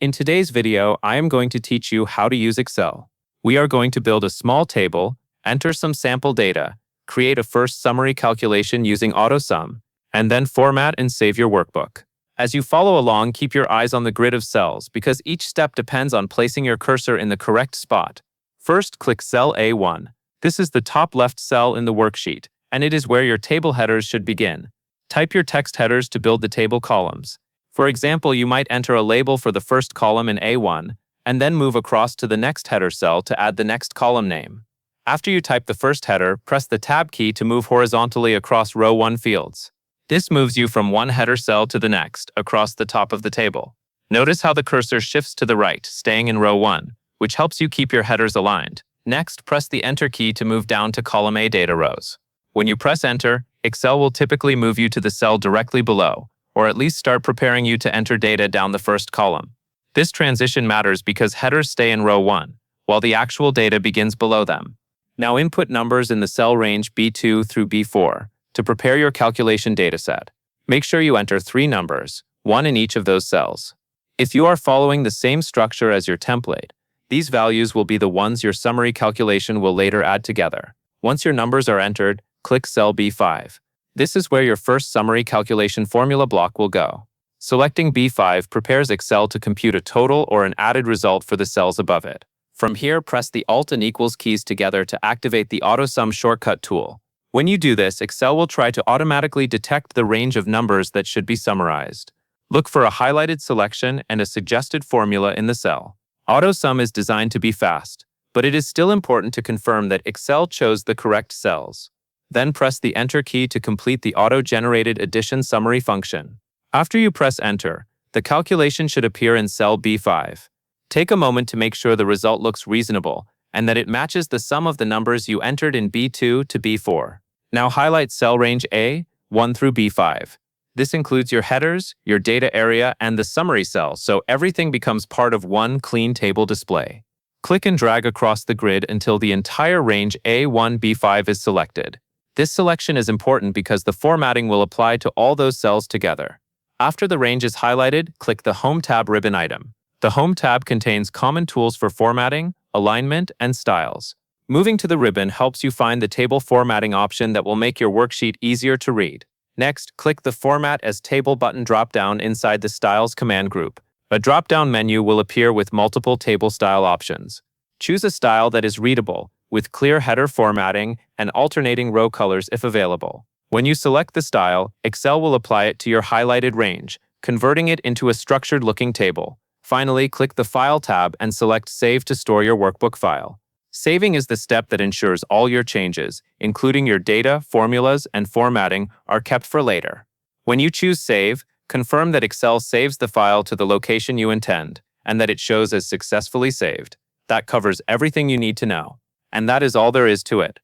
In today's video, I am going to teach you how to use Excel. We are going to build a small table, enter some sample data, create a first summary calculation using AutoSum, and then format and save your workbook. As you follow along, keep your eyes on the grid of cells because each step depends on placing your cursor in the correct spot. First, click cell A1. This is the top left cell in the worksheet, and it is where your table headers should begin. Type your text headers to build the table columns. For example, you might enter a label for the first column in A1, and then move across to the next header cell to add the next column name. After you type the first header, press the Tab key to move horizontally across row 1 fields. This moves you from one header cell to the next, across the top of the table. Notice how the cursor shifts to the right, staying in row 1, which helps you keep your headers aligned. Next, press the Enter key to move down to column A data rows. When you press Enter, Excel will typically move you to the cell directly below, or at least start preparing you to enter data down the first column. This transition matters because headers stay in row 1, while the actual data begins below them. Now input numbers in the cell range B2 through B4 to prepare your calculation dataset. Make sure you enter 3 numbers, 1 in each of those cells. If you are following the same structure as your template, these values will be the ones your summary calculation will later add together. Once your numbers are entered, click cell B5. This is where your first summary calculation formula block will go. Selecting B5 prepares Excel to compute a total or an added result for the cells above it. From here, press the Alt and equals keys together to activate the AutoSum shortcut tool. When you do this, Excel will try to automatically detect the range of numbers that should be summarized. Look for a highlighted selection and a suggested formula in the cell. AutoSum is designed to be fast, but it is still important to confirm that Excel chose the correct cells. Then press the Enter key to complete the auto-generated addition summary function. After you press Enter, the calculation should appear in cell B5. Take a moment to make sure the result looks reasonable and that it matches the sum of the numbers you entered in B2 to B4. Now highlight cell range A1 through B5. This includes your headers, your data area, and the summary cell, so everything becomes part of one clean table display. Click and drag across the grid until the entire range A1-B5 is selected. This selection is important because the formatting will apply to all those cells together. After the range is highlighted, click the Home tab ribbon item. The Home tab contains common tools for formatting, alignment, and styles. Moving to the ribbon helps you find the table formatting option that will make your worksheet easier to read. Next, click the Format as Table button drop-down inside the Styles command group. A drop-down menu will appear with multiple table style options. Choose a style that is readable, with clear header formatting and alternating row colors if available. When you select the style, Excel will apply it to your highlighted range, converting it into a structured-looking table. Finally, click the File tab and select Save to store your workbook file. Saving is the step that ensures all your changes, including your data, formulas, and formatting, are kept for later. When you choose Save, confirm that Excel saves the file to the location you intend, and that it shows as successfully saved. That covers everything you need to know. And that is all there is to it.